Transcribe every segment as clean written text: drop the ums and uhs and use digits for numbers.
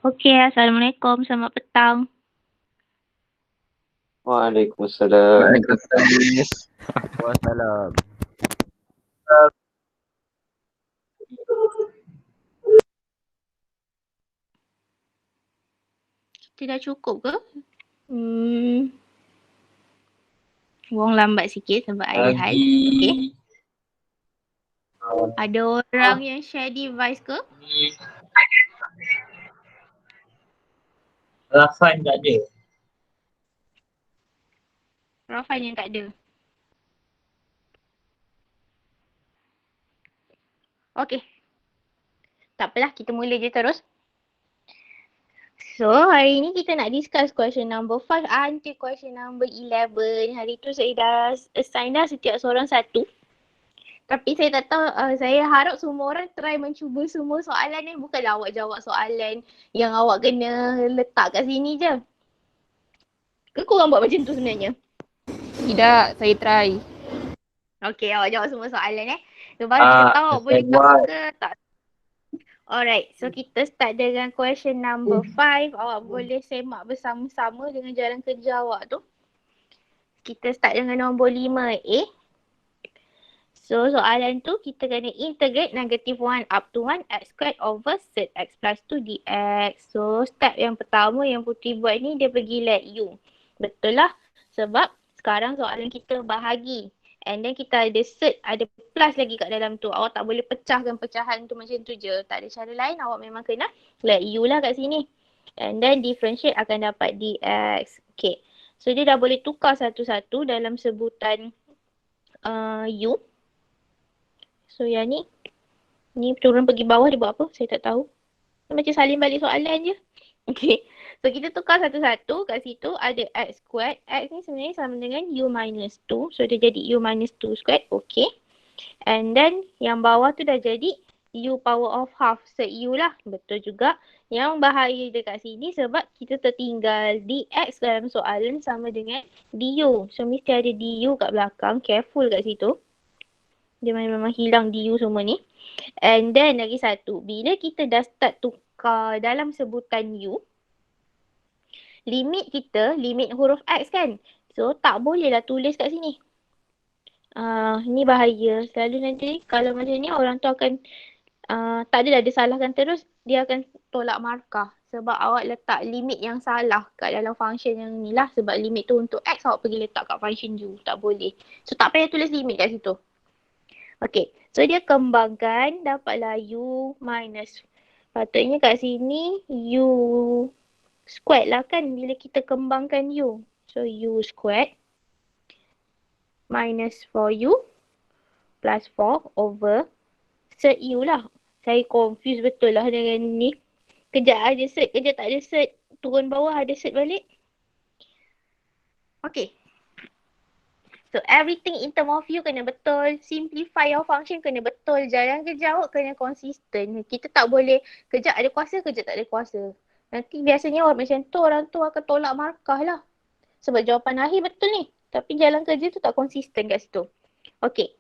Okey, Assalamualaikum. Selamat petang. Waalaikumsalam. Waalaikumsalam. Kita dah cukup ke? Wong lambat sikit sebab ada hal. Okey. Ada orang yang share device ke? Rafan tak ada. Rafan yang tak ada. Okey. Tak apalah, kita mula je terus. So, hari ni kita nak discuss question number 5 until question number 11. Hari tu saya dah assign dah setiap seorang satu. Tapi saya tak tahu, saya harap semua orang try mencuba semua soalan ni. Bukanlah awak jawab soalan yang awak kena letak kat sini je. Ke korang buat macam tu sebenarnya? Tidak, saya try. Okay, awak jawab semua soalan Lepas kita tahu awak boleh tahu ke tak. Alright, so kita start dengan question number 5. Awak boleh semak bersama-sama dengan jalan kerja awak tu. Kita start dengan nombor 5A. So soalan tu kita kena integrate negative 1 up to 1 x squared over set x plus 2 dx. So step yang pertama yang Putri buat ni dia pergi let u. Betul lah. Sebab sekarang soalan kita bahagi. And then kita ada set, ada plus lagi kat dalam tu. Awak tak boleh pecahkan pecahan tu macam tu je. Tak ada cara lain, awak memang kena let u lah kat sini. And then differentiate akan dapat dx. Okay. So dia dah boleh tukar satu-satu dalam sebutan u. So yang ni turun pergi bawah dia buat apa? Saya tak tahu. Macam salin balik soalan je. Okay. So kita tukar satu-satu. Kat situ ada x squared. X ni sebenarnya sama dengan u minus 2. So dia jadi u minus 2 squared. Okay. And then yang bawah tu dah jadi u power of half. Set u lah. Betul juga. Yang bahaya dekat sini sebab kita tertinggal dx dalam soalan sama dengan du. So mesti ada du kat belakang. Careful kat situ. Dia memang hilang du semua ni. And then lagi satu. Bila kita dah start tukar dalam sebutan u, limit kita, limit huruf x kan. So tak boleh lah tulis kat sini. Ni bahaya. Selalu nanti kalau macam ni orang tu akan tak adalah dia salahkan terus. Dia akan tolak markah. Sebab awak letak limit yang salah kat dalam function yang ni lah. Sebab limit tu untuk x awak pergi letak kat function u. Tak boleh. So tak payah tulis limit kat situ. Okay, so dia kembangkan dapatlah u minus. Patutnya kat sini u squared lah kan bila kita kembangkan u. So u squared minus 4u plus 4 over set u lah. Saya confuse betul lah dengan ni. Kejap ada set, kejap tak ada set. Turun bawah ada set balik. Okay. So everything in term of u kena betul. Simplify your function kena betul. Jalan kerja awak kena konsisten. Kita tak boleh kejap ada kuasa, kejap tak ada kuasa. Nanti biasanya orang macam tu, orang tu akan tolak markah lah. Sebab jawapan akhir betul ni. Tapi jalan kerja tu tak konsisten kat situ. Okay.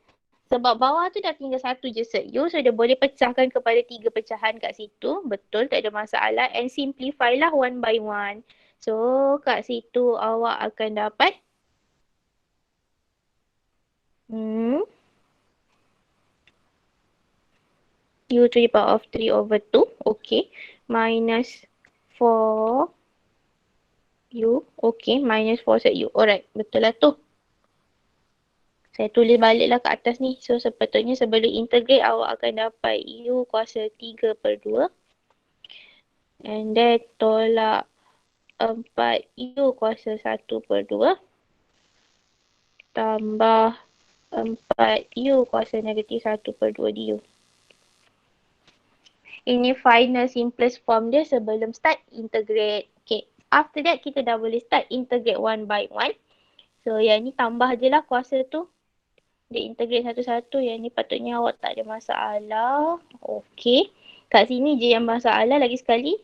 Sebab bawah tu dah tinggal satu je set u. So dia boleh pecahkan kepada 3 pecahan kat situ. Betul, tak ada masalah. And simplify lah one by one. So kat situ awak akan dapat u to the power of 3 over 2. Okay. Minus 4 u. Okay. Minus 4 set u. Alright. Betul lah tu. Saya tulis baliklah kat atas ni. So sepatutnya sebelum integrate awak akan dapat u kuasa 3 per 2. And then tolak 4u kuasa 1 per 2. Tambah 4u kuasa negatif 1 per 2 du. Ini final simplest form dia sebelum start integrate. Okay. After that kita dah boleh start integrate one by one. So yang ni tambah je lah kuasa tu. Dia integrate satu-satu. Yang ni patutnya awak tak ada masalah. Okay. Kat sini je yang masalah lagi sekali.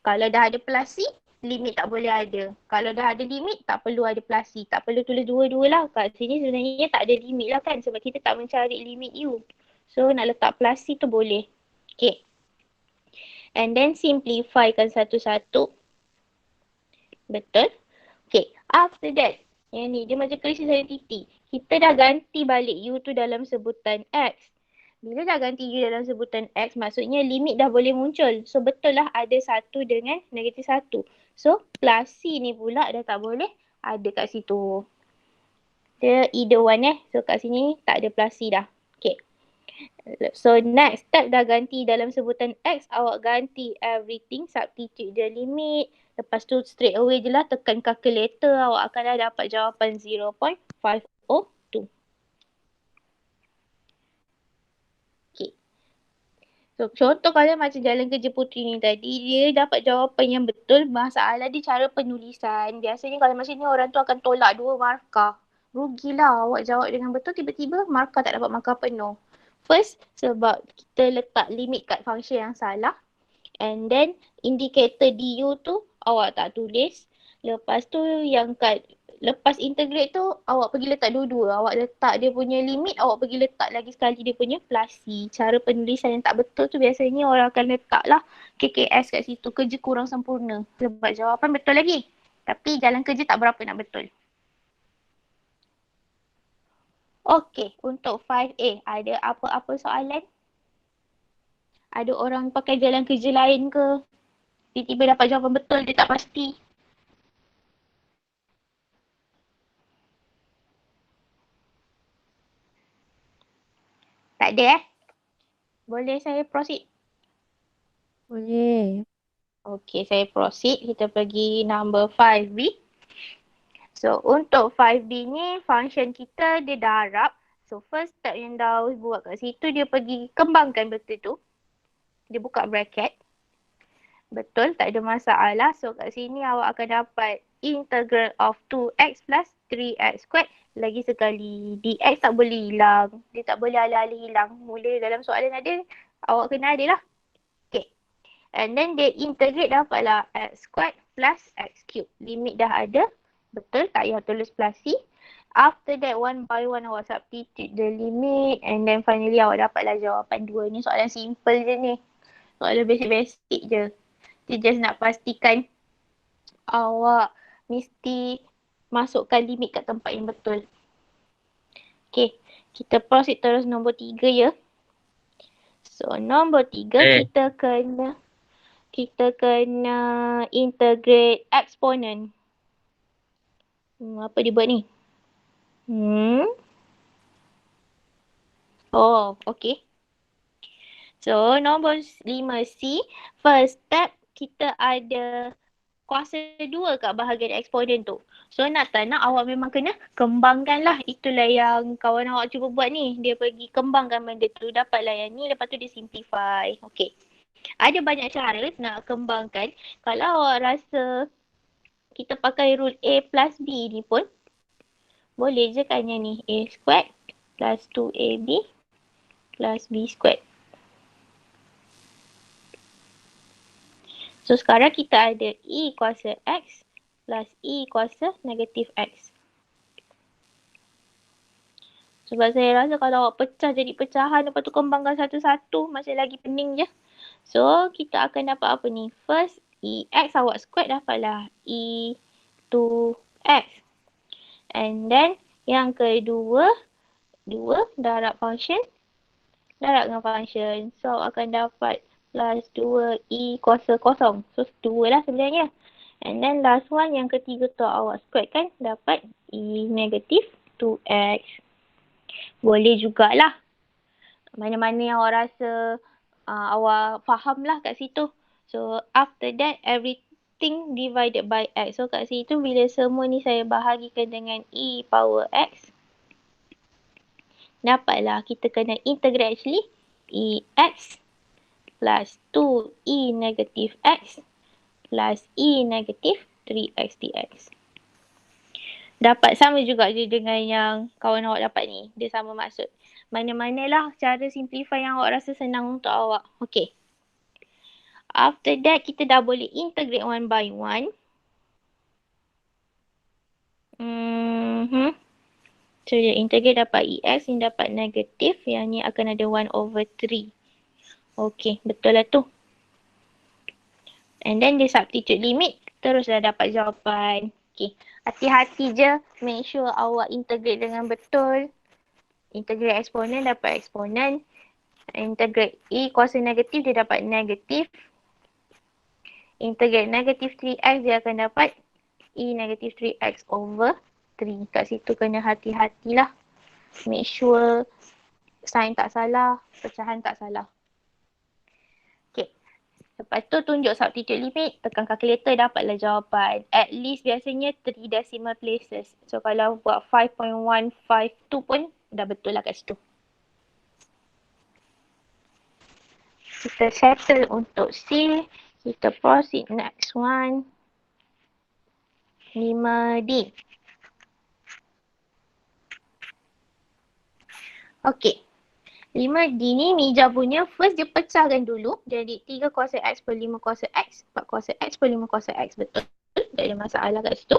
Kalau dah ada plus C, limit tak boleh ada. Kalau dah ada limit, tak perlu ada plus C. Tak perlu tulis dua-dua lah. Kat sini sebenarnya tak ada limit lah kan. Sebab kita tak mencari limit U. So nak letak plus C tu boleh. Okay. And then simplifykan satu-satu. Betul? Okay, after that, yang ni dia macam krisis identiti. Kita dah ganti balik U tu dalam sebutan X. Bila dah ganti U dalam sebutan X, maksudnya limit dah boleh muncul. So betul lah ada 1 dengan negatif 1. So plus C ni pula dah tak boleh ada kat situ. Dia either one So kat sini tak ada plus C dah. Okay. So next step dah ganti dalam sebutan X, awak ganti everything, substitute the limit. Lepas tu straight away je lah tekan calculator, awak akan dah dapat jawapan 0.502. Okay. So contoh kalau macam jalan kerja Putri ni tadi, dia dapat jawapan yang betul, masalah dia cara penulisan. Biasanya kalau macam ni orang tu akan tolak 2 markah. Rugilah awak jawab dengan betul, tiba-tiba markah tak dapat markah penuh. First, sebab kita letak limit kat function yang salah. And then, indikator DU tu awak tak tulis. Lepas tu yang lepas integrate tu, awak pergi letak dua-dua. Awak letak dia punya limit, awak pergi letak lagi sekali dia punya plus C. Cara penulisan yang tak betul tu biasanya orang akan letak lah KKS kat situ. Kerja kurang sempurna. Sebab jawapan betul lagi. Tapi jalan kerja tak berapa nak betul. Okey, untuk 5A, ada apa-apa soalan? Ada orang pakai jalan kerja lain ke? Tiba-tiba dapat jawapan betul, dia tak pasti. Tak ada Boleh saya proceed? Boleh. Okey, saya proceed. Kita pergi number 5B. So, untuk 5B ni, function kita dia darab. So, first step yang dah buat kat situ, dia pergi kembangkan betul tu. Dia buka bracket. Betul, tak ada masalah. So, kat sini awak akan dapat integral of 2x plus 3x squared. Lagi sekali, dx tak boleh hilang. Dia tak boleh alih-alih hilang. Mula dalam soalan ada, awak kena ada lah. Okay. And then dia integrate dapatlah x squared plus x cube. Limit dah ada. Betul, tak payah tulis plus C. After that, one by one awak substitute the limit. And then finally awak dapatlah jawapan 2. Ni soalan simple je ni. Soalan basic-basic je. Dia just nak pastikan awak mesti masukkan limit kat tempat yang betul. Okay, kita proceed terus nombor 3 ya. So nombor 3 kita kena integrate exponent. Apa dia buat ni? Oh, okay. So, nombor 5C, first step kita ada kuasa 2 kat bahagian eksponen tu. So, nak tak nak awak memang kena kembangkan lah. Itulah yang kawan awak cuba buat ni. Dia pergi kembangkan benda tu, dapatlah yang ni, lepas tu dia simplify. Okay. Ada banyak cara nak kembangkan. Kalau awak rasa kita pakai rule A plus B ni pun, boleh je kan yang ni. A squared plus 2AB plus B squared. So sekarang kita ada E kuasa X plus E kuasa negatif X. Sebab saya rasa kalau awak pecah jadi pecahan, lepas tu kembangkan satu-satu, masih lagi pening je. So kita akan dapat apa ni? First, E X awak squared dapatlah E 2X. And then yang kedua, 2 darab function. Darab dengan function. So akan dapat plus 2E kuasa kosong. So 2 lah sebenarnya. And then last one yang ketiga tu awak square kan. Dapat E negatif 2X. Boleh jugalah. Mana-mana yang awak rasa awak faham lah kat situ. So after that everything divided by X. So kat situ bila semua ni saya bahagikan dengan E power X. Dapatlah kita kena integrate actually. E X plus 2E negatif X plus E negatif 3X dx. Dapat sama juga je dengan yang kawan awak dapat ni. Dia sama maksud. Mana-manalah cara simplify yang awak rasa senang untuk awak. Okay. After that, kita dah boleh integrate one by one. So, dia integrate dapat EX, ni dapat negatif. Yang ni akan ada 1/3. Okay, betul lah tu. And then dia substitute limit, terus dah dapat jawapan. Okay, hati-hati je, make sure awak integrate dengan betul. Integrate eksponen dapat eksponen. Integrate E kuasa negatif, dia dapat negatif. Integrate negatif 3x, dia akan dapat E negatif 3x over 3. Kat situ kena hati-hatilah. Make sure sign tak salah, pecahan tak salah. Okay. Lepas tu tunjuk substitute limit, tekan calculator, dapatlah jawapan. At least biasanya 3 decimal places. So kalau buat 5.152 pun dah betul lah kat situ. Kita settle untuk C. Kita proceed next one. 5D. Okay. 5D ni Mija punya first dia pecahkan dulu. Jadi 3 kuasa X per 5 kuasa X. 4 kuasa X per 5 kuasa X. Betul. Tak ada masalah kat situ.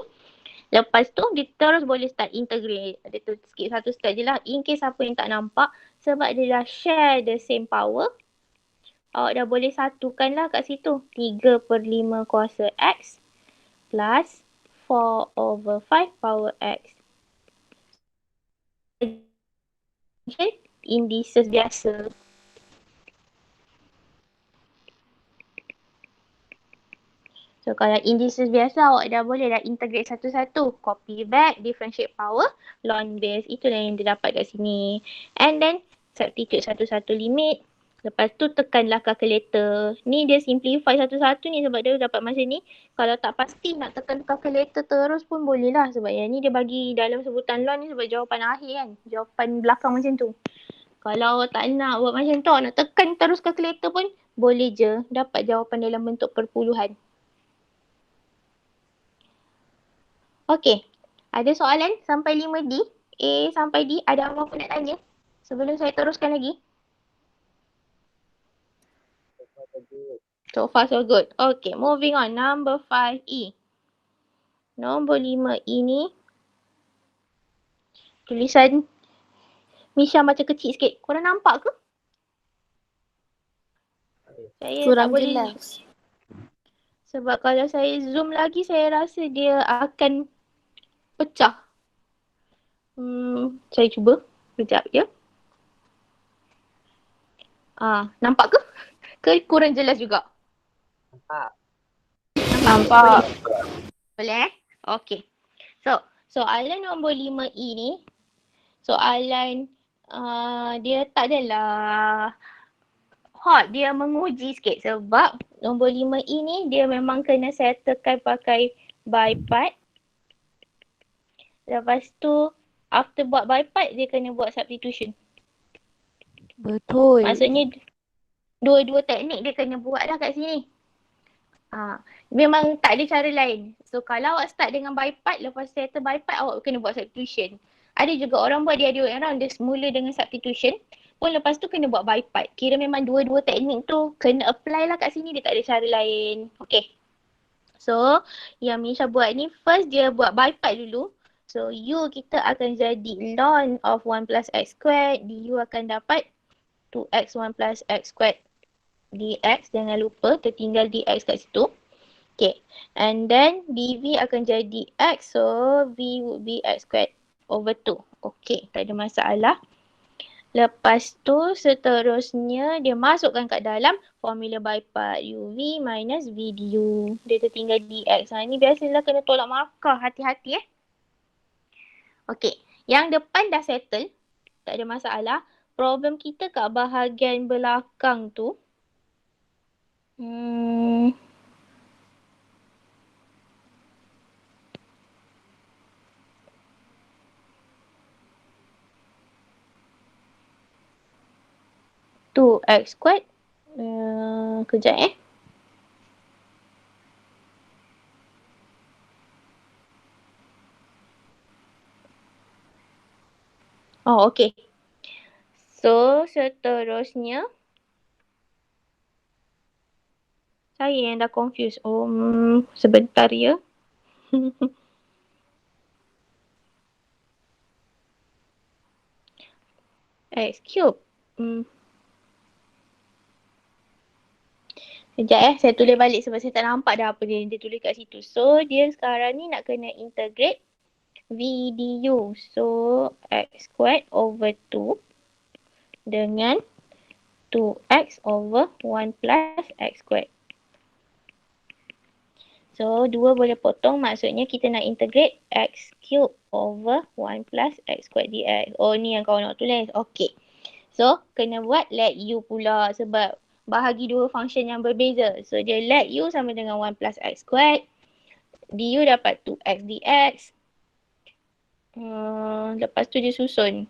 Lepas tu dia terus boleh start integrate. Dia tu skip satu step je lah. In case siapa yang tak nampak. Sebab dia dah share the same power. Awak dah boleh satukan lah kat situ. 3 per 5 kuasa X. Plus 4 over 5 power X. Okay. Indices biasa. So kalau indices biasa awak dah boleh dah integrate satu-satu. Copy back, differentiate power, ln base. Itulah yang dia dapat kat sini. And then substitute satu-satu limit. Lepas tu tekanlah calculator. Ni dia simplify satu-satu ni sebab dia dapat masa ni. Kalau tak pasti nak tekan calculator terus pun boleh lah. Sebab yang ni dia bagi dalam sebutan ln ni sebab jawapan akhir kan. Jawapan belakang macam tu. Kalau tak nak buat macam tu, nak tekan terus calculator pun boleh je dapat jawapan dalam bentuk perpuluhan. Okey, ada soalan sampai 5D? A sampai D, ada apa-apa nak tanya? Sebelum saya teruskan lagi. So far so good. Okay, moving on. Number 5E. Nombor 5E ni. Tulisan Misha macam kecil sikit. Korang nampak ke? Saya Kurang tak boleh. jelas. Sebab kalau saya zoom lagi, saya rasa dia akan pecah. Saya cuba. Sekejap je. Nampak ke? Ke kurang jelas juga? Nampak. Boleh? Okay. So, soalan nombor 5E ni, soalan dia tak adalah hot. Dia menguji sikit sebab nombor 5E ni dia memang kena settlekan pakai by-part. Lepas tu, after buat by-part, dia kena buat substitution. Betul. Maksudnya, dua-dua teknik dia kena buat lah kat sini. Memang tak ada cara lain. So kalau awak start dengan by-part, lepas settle by-part, awak kena buat substitution. Ada juga orang buat dia orang dia semula dengan substitution, pun lepas tu kena buat by-part. Kira memang dua-dua teknik tu kena apply lah kat sini, dia tak ada cara lain. Okay. So yang Misha buat ni, first dia buat by-part dulu. So U kita akan jadi ln of 1 plus x squared. Du akan dapat 2x1 plus x squared dx, jangan lupa tertinggal dx kat situ. Okay, and then dv akan jadi x, so v would be x squared over 2. Okay, tak ada masalah. Lepas tu seterusnya dia masukkan kat dalam formula by-part uv minus v du. Dia tertinggal dx. Ini biasalah kena tolak markah, hati-hati Okay, yang depan dah settle, tak ada masalah. Problem kita kat bahagian belakang tu. 2x squared. Kejap Oh, okay. So, seterusnya. Saya yang dah confused. Sebentar ya. X cube. Sekejap saya tulis balik sebab saya tak nampak dah apa dia tulis kat situ. So dia sekarang ni nak kena integrate V du. So x squared over 2 dengan 2x over 1 plus x squared. So 2 boleh potong, maksudnya kita nak integrate x cube over 1 plus x squared dx. Oh ni yang kawan nak tulis. Okay. So kena buat let u pula sebab bahagi dua function yang berbeza. So dia let u sama dengan 1 plus x squared. Du dapat 2x dx. Lepas tu dia susun.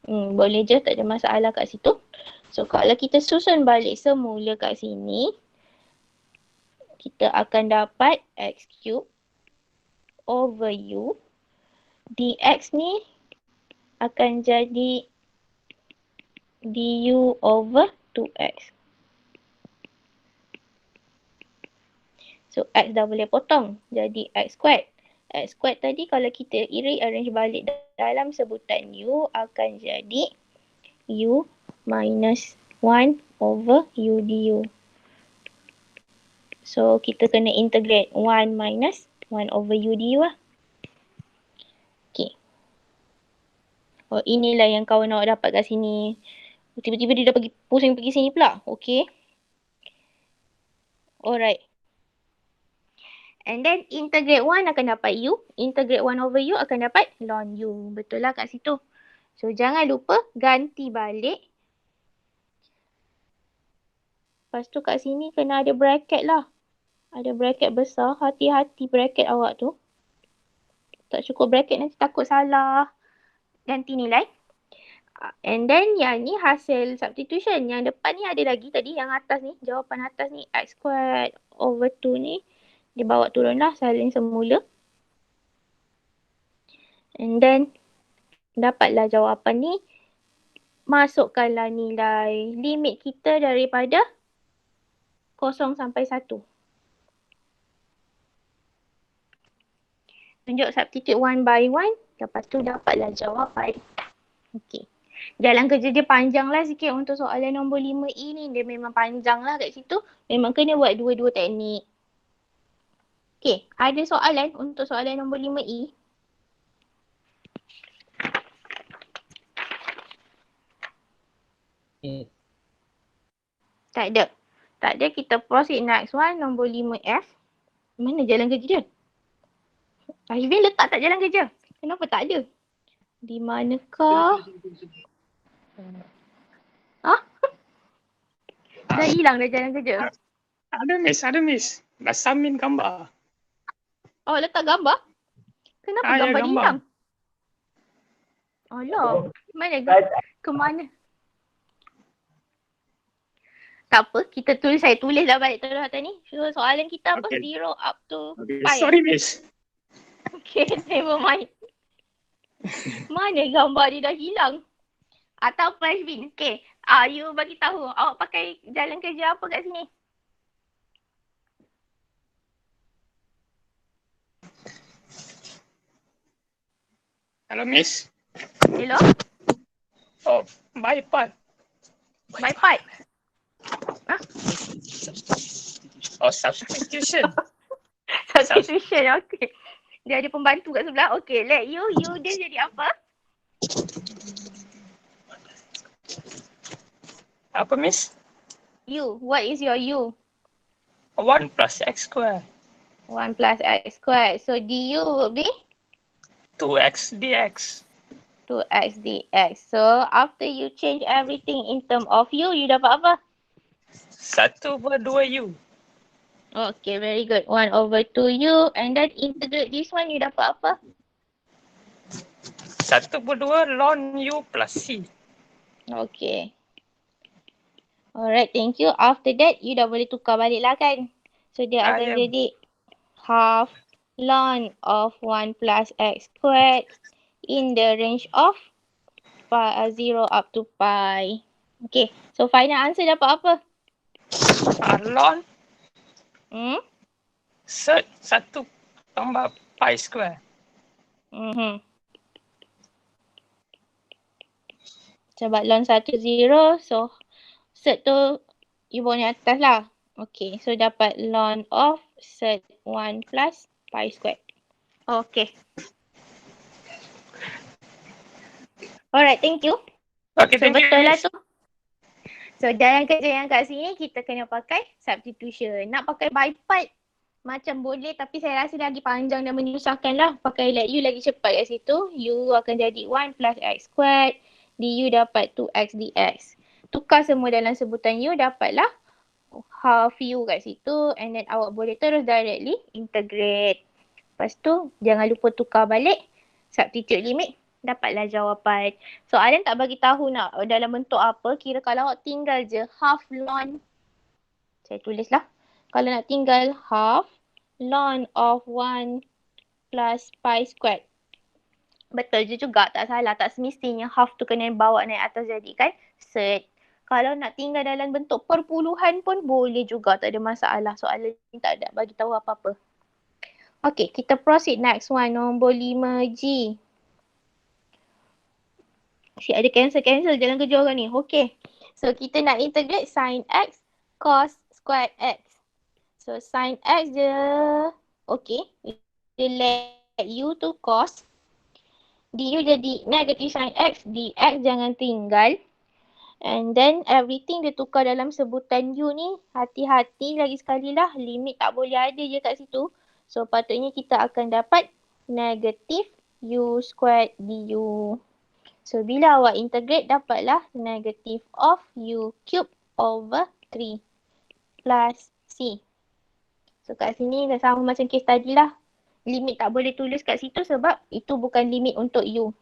Boleh je, tak ada masalah kat situ. So kalau kita susun balik semula kat sini, kita akan dapat x cube over u. Dx ni akan jadi du over 2x. So x dah boleh potong, jadi x squared. X squared tadi kalau kita rearrange balik dalam sebutan u akan jadi u minus 1 over u du. So kita kena integrate 1 minus 1 over u du lah. Okay. Oh inilah yang kawan awak dapat kat sini. Tiba-tiba dia dah pergi pusing pergi sini pula. Okay. Alright. And then integrate 1 akan dapat u. Integrate 1 over u akan dapat ln u. Betul lah kat situ. So jangan lupa ganti balik. Lepas tu kat sini kena ada bracket lah. Ada bracket besar. Hati-hati bracket awak tu. Tak cukup bracket nanti takut salah ganti nilai. And then yang ni hasil substitution. Yang depan ni ada lagi tadi. Yang atas ni. Jawapan atas ni x squared over 2 ni. Dia bawa turun lah salin semula. And then dapatlah jawapan ni. Masukkanlah nilai limit kita daripada 0 sampai 1. Tunjuk substitute 1 by 1. Lepas tu dapatlah jawapan. Okey. Jalan kerja dia panjang lah sikit untuk soalan nombor 5E ni. Dia memang panjang lah kat situ. Memang kena buat dua-dua teknik. Okey, ada soalan untuk soalan nombor 5E? Tak ada. Tak ada, kita proceed next one, nombor 5F. Mana jalan kerja dia? Ashvin letak tak jalan kerja? Kenapa tak ada? Di manakah? Hah? Dah hilang dah jalan kerja? Ada miss. Dah submit gambar. Oh, letak gambar? Kenapa gambar dia hilang? Alah, mana ke mana? Tak apa, saya tulis dah balik terus atas ni. So, soalan kita apa? Okay. 0 up to 5. Sorry miss. Okay, never mind. Mana gambar dia dah hilang? Atau Ashvin? Okay, you bagi tahu awak pakai jalan kerja apa kat sini? Hello miss. Hello? Oh, by part. My pipe? Oh, substitution. Substitution, okay. Dia ada pembantu kat sebelah. Okay, let you dia jadi apa? Apa miss? U, what is your U? 1 plus x square. 1 plus x squared. So du will be 2x dx. 2x dx. So after you change everything in term of U, you dapat apa? 1/2u. Okay, very good. 1/2u. And then integrate this one, you dapat apa? 1/2 ln u plus c. Okay. Alright, thank you. After that, you dah boleh tukar balik lah kan? So dia akan jadi half ln of 1 plus x squared in the range of 0 up to pi. Okay, so final answer dapat apa? Ln Hmm? set 1 tambah pi square. Sebab ln 1 0, so set tu You bawa ni atas lah. Okay, so dapat ln of cert 1 plus pi squared. Okay. Alright, thank you. Okay, So thank you, betul lah Miss. tu. So jalan kerja yang kat sini kita kena pakai substitution. Nak pakai by part macam boleh tapi saya rasa lagi panjang dan menyusahkan lah. Pakai let U lagi cepat kat situ. U akan jadi 1 plus x squared. Du dapat 2x dx. Tukar semua dalam sebutan U dapatlah half U kat situ. And then awak boleh terus directly integrate. Lepas tu jangan lupa tukar balik. Substitute limit. Dapatlah jawapan. Soalan tak bagi tahu nak dalam bentuk apa. Kira kalau awak tinggal je half ln. Saya tulis lah. Kalau nak tinggal half ln of 1 plus pi squared. Betul je juga, tak salah. Tak semestinya half tu kena bawa naik atas jadi kan cert. Kalau nak tinggal dalam bentuk perpuluhan pun boleh juga, tak ada masalah. Soalan ni tak ada bagi tahu apa-apa. Okay, kita proceed next one. Nombor 5G. Asyik ada cancel jalan kerja orang ni. Okay. So kita nak integrate sin x cos squared x. So sin x je. Okay. Dia let U tu cos. Du jadi negatif sin x. Dx jangan tinggal. And then everything dia tukar dalam sebutan U ni. Hati-hati lagi sekali lah. Limit tak boleh ada je kat situ. So patutnya kita akan dapat negatif U squared du. So bila awak integrate dapatlah negative of U cube over 3 plus C. So kat sini dah sama macam case tadi lah. Limit tak boleh tulis kat situ sebab itu bukan limit untuk U.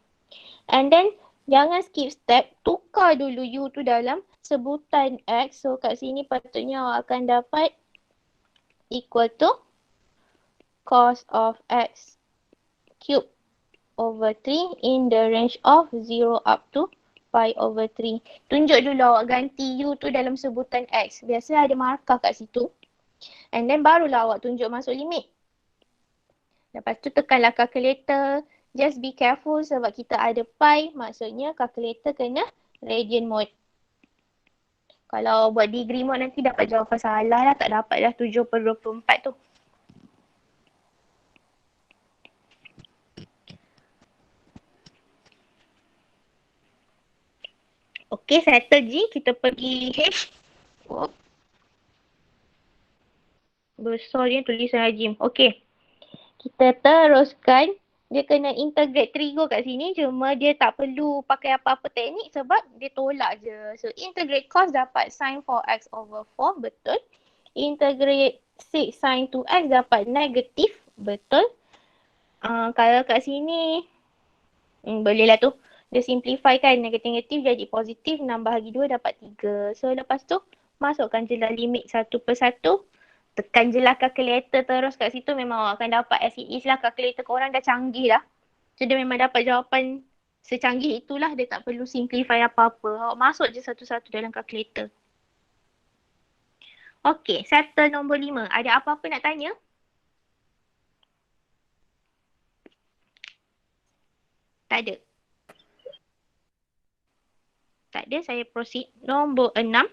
And then jangan skip step. Tukar dulu U tu dalam sebutan X. So kat sini patutnya awak akan dapat equal to cos of X cube over 3 in the range of 0 up to pi over 3. Tunjuk dulu awak ganti U tu dalam sebutan X. Biasa ada markah kat situ. And then barulah awak tunjuk masuk limit. Lepas tu tekanlah calculator. Just be careful sebab kita ada pi. Maksudnya calculator kena radian mode. Kalau buat degree mode nanti dapat jawapan salah lah. Tak dapat dah 7/24 tu. Okay, settle G. Kita pergi H. Oh. Besar dia tulisan Hajim. Okay. Kita teruskan. Dia kena integrate trigo kat sini. Cuma dia tak perlu pakai apa-apa teknik sebab dia tolak je. So, integrate cos dapat sin 4x over 4. Betul. Integrate 6 sin 2x dapat negatif. Betul. Kalau kat sini, bolehlah tu. Dia simplify kan, negatif-negatif jadi positif, 6 bahagi 2 dapat 3. So lepas tu, masukkan je lah limit satu per satu. Tekan je lah calculator terus kat situ, memang awak akan dapat as it is lah. Calculator korang dah canggih lah. So dia memang dapat jawapan secanggih itulah, dia tak perlu simplify apa-apa. Awak masuk je satu-satu dalam calculator. Okay, settle nombor 5. Ada apa-apa nak tanya? Tak ada. Tak ada, saya proceed. Nombor 6.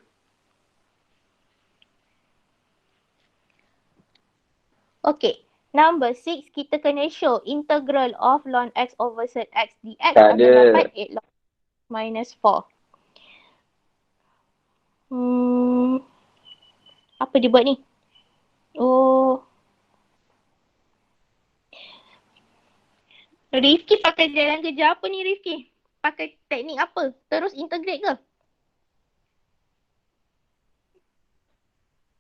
Okay. Number 6, kita kena show integral of ln x over sec x dx Tak akan ada. dapat 8 ln minus 4. Apa dia buat ni? Oh. Rifki pakai jalan kerja apa ni Rifki? Pakai teknik apa? Terus integrate ke?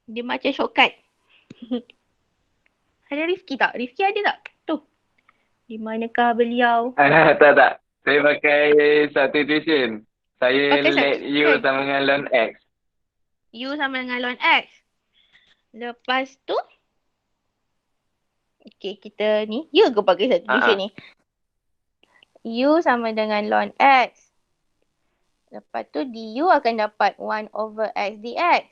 Dia macam shortcut. Ada Rifki tak? Rifki ada tak? Tu. Di manakah beliau? Tak. Saya pakai substitution. Saya Pakai let U substitution. sama dengan ln X. U sama dengan ln X. Lepas tu. Okay, kita ni. Ya ke pakai substitution ni? U sama dengan ln X. Lepas tu du akan dapat 1 over X dx.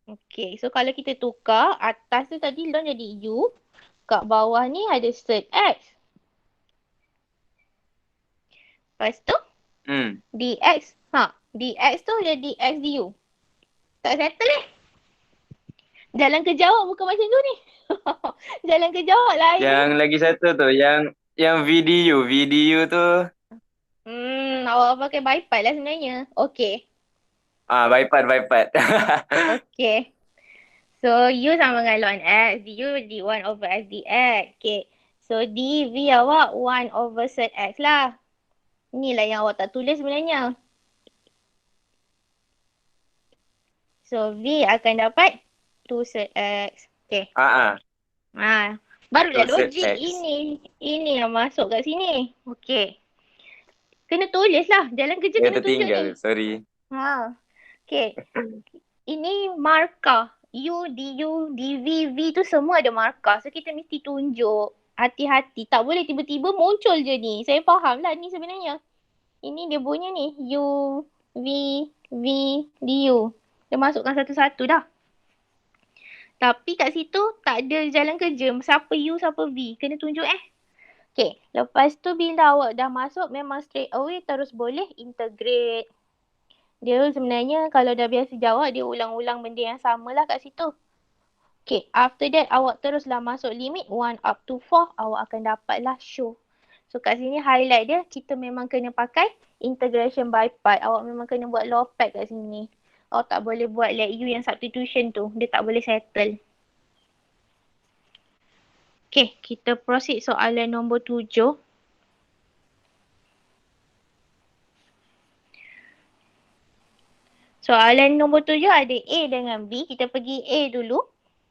Okay, so kalau kita tukar, atas tu tadi ln jadi U. Kat bawah ni ada sec X. Lepas tu, dx. Dx tu jadi X du. Tak settle ni. Jalan ke jawab bukan macam tu ni. Jalan ke jawab lain. Yang lagi satu tu, yang video tu. Awak pakai bypass lah sebenarnya. Okay. Bypass. Okay. So, U sama dengan ln X. Du D1 over X dx. Okay. So, dV awak 1 over sec X lah. Inilah yang awak tak tulis sebenarnya. So, V akan dapat 2 sec X. Okay. Barulah 2 sec logik X. Ini yang masuk kat sini. Okay. Kena tulis lah. Jalan kerja kena tunjuk tertinggal, ni. sorry. Okay. Ini markah. U, DU, DV, V tu semua ada markah. So kita mesti tunjuk. Hati-hati. Tak boleh tiba-tiba muncul je ni. Saya faham lah ni sebenarnya. Ini dia bunyi ni. U, V, V, DU. Dia masukkan satu-satu dah. Tapi kat situ tak ada jalan kerja. Siapa U, siapa V. Kena tunjuk Okay. Lepas tu bila awak dah masuk memang straight away terus boleh integrate. Dia sebenarnya kalau dah biasa jawab dia ulang-ulang benda yang sama lah kat situ. Okay, after that awak teruslah masuk limit 1 up to 4 awak akan dapatlah show. So kat sini highlight dia kita memang kena pakai integration by part. Awak memang kena buat lopat kat sini. Awak tak boleh buat let U yang substitution tu. Dia tak boleh settle. Okay, kita proceed soalan nombor 7. Soalan nombor 7 ada A dengan B. Kita pergi A dulu.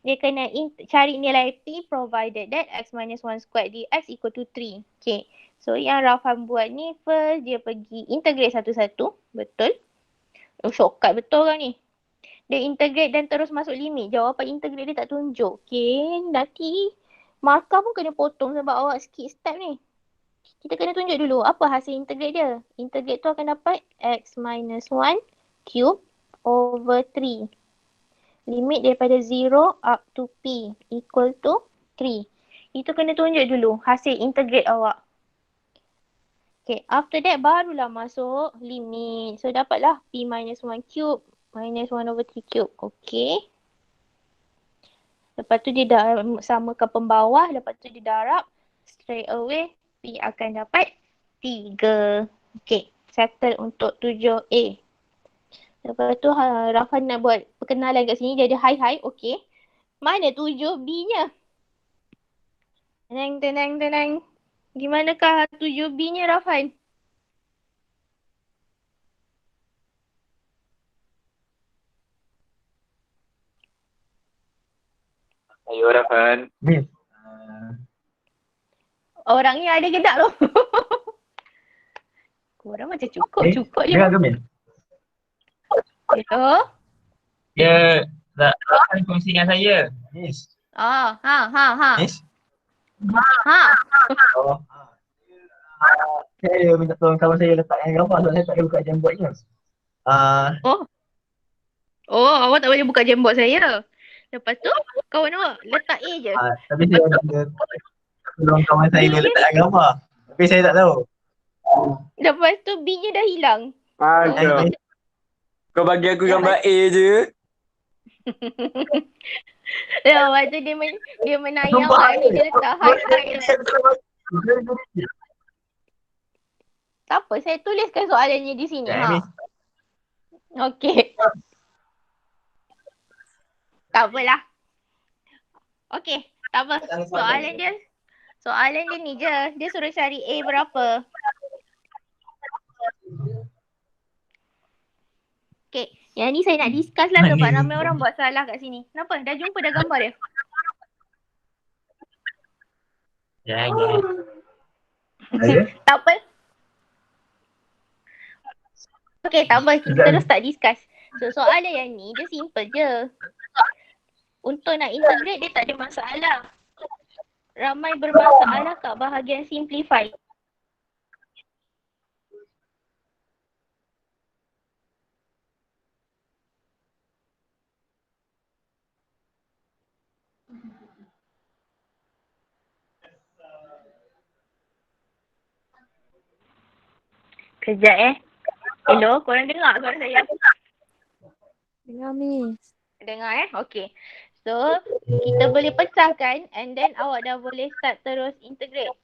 Dia kena cari nilai P provided that X minus 1 squared dx equal to 3. Okay. So yang Rafhan buat ni first dia pergi integrate satu-satu. Betul. Shortcut betul kan ni. Dia integrate dan terus masuk limit. Jawapan integrate dia tak tunjuk. Okay. Nanti markah pun kena potong sebab awak skip step ni. Kita kena tunjuk dulu apa hasil integrate dia. Integrate tu akan dapat X minus 1 cube over 3. Limit daripada 0 up to P equal to 3. Itu kena tunjuk dulu hasil integrate awak. Okay, after that barulah masuk limit. So dapatlah P minus 1 cube minus 1 over 3 cube. Okay. Lepas tu dia dah samakan pembawah. Lepas tu dia darab. Straight away P akan dapat 3. Okay, settle untuk 7A. Lepas tu Rafhan nak buat perkenalan kat sini. Dia ada hi. Okay. Mana 7B-nya? Tenang. Di manakah 7B-nya Rafhan? Ayo Rafhan. Orangnya ada ke tak tu? Korang macam cukup je. Dengar ke Min? Hello? Dia Rafhan kongsi dengan saya. Yes. Ha. Yes. Ha. Oh. Saya minta tolong kawan saya letakkan gambar sebab saya tak boleh buka Jamboardnya. Oh, awak tak boleh buka Jamboard saya. Lepas tu, kawan awak letak A je. Tapi saya ada tolong kawan saya dia letakkan gambar. Tapi saya tak tahu. Lepas tu B-nya dah hilang. Aduh. Kau bagi aku gambar A je. Lepas tu dia menaik awak ni. Dia letak hi. Tak apa, saya tuliskan soalannya di sini. Okey. Tak apalah. Okey, tak apa. Soalan dia ni je. Dia suruh cari A berapa. Okay, yang ni saya nak discuss lah sebab ramai orang buat salah kat sini. Kenapa? Dah jumpa dah gambar dia? Ya. Tak apa. Okay, tak apa. Kita terus tak discuss. So, soalan yang ni dia simple je. Untuk nak integrate dia tak ada masalah. Ramai bermasalah kat bahagian simplify. Kejap Hello, korang dengar suara saya? Dengar Miss. Dengar Okay. So, kita boleh pecahkan and then awak dah boleh start terus integrate.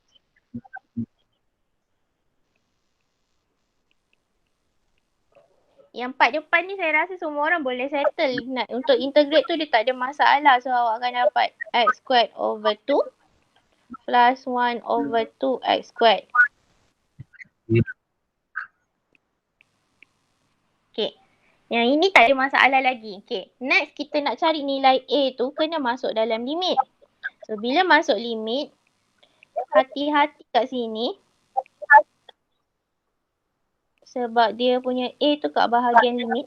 Yang part depan ni saya rasa semua orang boleh settle. Untuk integrate tu dia tak ada masalah. So, awak akan dapat x squared over 2 plus 1 over 2x squared. Okay. Yang ini tak ada masalah lagi. Okay. Next kita nak cari nilai A tu kena masuk dalam limit. So bila masuk limit, hati-hati kat sini. Sebab dia punya A tu kat bahagian limit.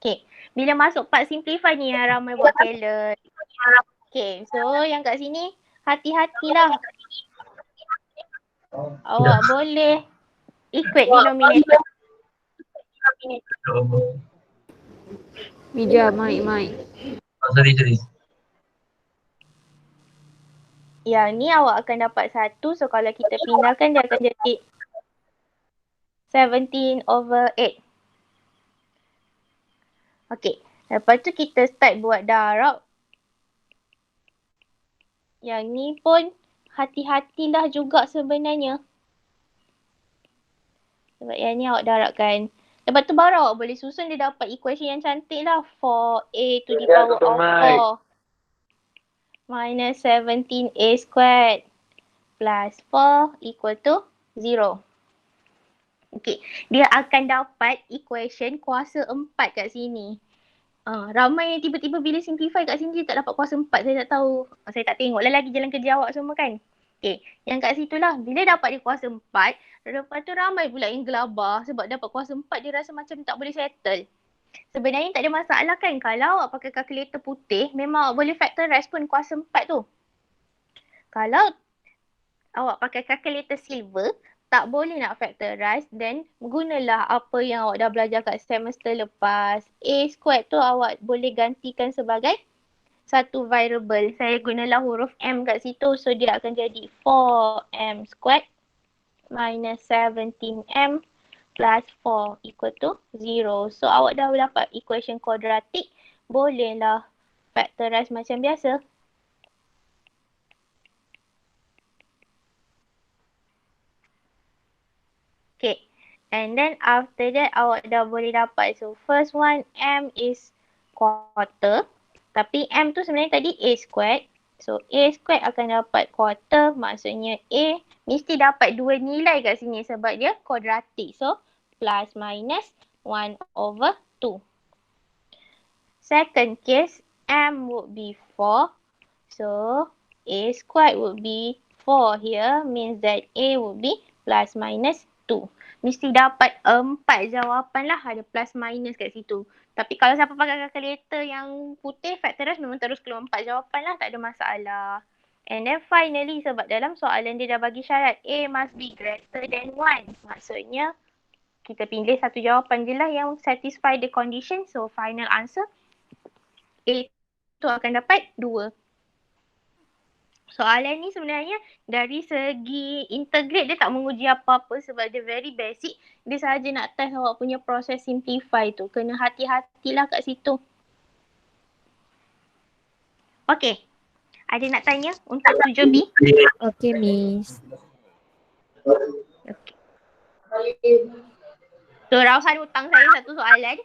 Okay. Bila masuk part simplify ni yang ramai buat careless. Okay. So yang kat sini hati-hatilah. Awak boleh equate denominator. Mija, mic. Sorry. Yang ni awak akan dapat 1. So kalau kita pindahkan dia akan jadi 17 over 8. Okay. Lepas tu kita start buat darab. Yang ni pun hati-hatilah juga sebenarnya. Sebab yang ni awak darabkan. Lepas tu baru awak boleh susun dia dapat equation yang cantik lah. 4a to the power of 4 minus 17a squared plus 4 equal to 0. Okay. Dia akan dapat equation kuasa 4 kat sini. Ramai yang tiba-tiba bila simplify kat sini dia tak dapat kuasa 4. Saya tak tahu. Saya tak tengok lah lagi jalan kerja awak semua kan. Okay. Yang kat situ lah. Bila dapat dia kuasa 4. Lepas tu ramai pula yang gelabah sebab dapat kuasa 4 dia rasa macam tak boleh settle. Sebenarnya tak ada masalah kan. Kalau awak pakai kalkulator putih memang awak boleh factorize pun kuasa 4 tu. Kalau awak pakai kalkulator silver tak boleh nak factorize, then gunalah apa yang awak dah belajar kat semester lepas. A squared tu awak boleh gantikan sebagai satu variable. Saya gunalah huruf M kat situ. So dia akan jadi 4M squared minus 17M plus 4 equal to 0. So awak dah dapat equation kuadratik. Bolehlah factorize macam biasa. Okay. And then after that awak dah boleh dapat. So first one M is quarter. Tapi M tu sebenarnya tadi A squared. So A squared akan dapat quarter. Maksudnya A mesti dapat dua nilai kat sini sebab dia kuadratik. So plus minus 1 over 2. Second case M would be 4. So A squared would be 4 here. Means that A would be plus minus 2. Mesti dapat 4 jawapan lah. Ada plus minus kat situ. Tapi kalau siapa pakai kalkulator yang putih, factorize memang terus keluar 4 jawapan lah. Tak ada masalah. And then finally sebab dalam soalan dia dah bagi syarat A must be greater than 1. Maksudnya kita pilih satu jawapan je lah yang satisfy the condition. So final answer A tu akan dapat 2. Soalan ni sebenarnya dari segi integrate dia tak menguji apa-apa sebab dia very basic. Dia sahaja nak test awak punya proses simplify tu. Kena hati-hatilah kat situ. Okay. Ada nak tanya untuk 7B? Okay, Miss. Okay. So Rauhan hutang saya satu soalan.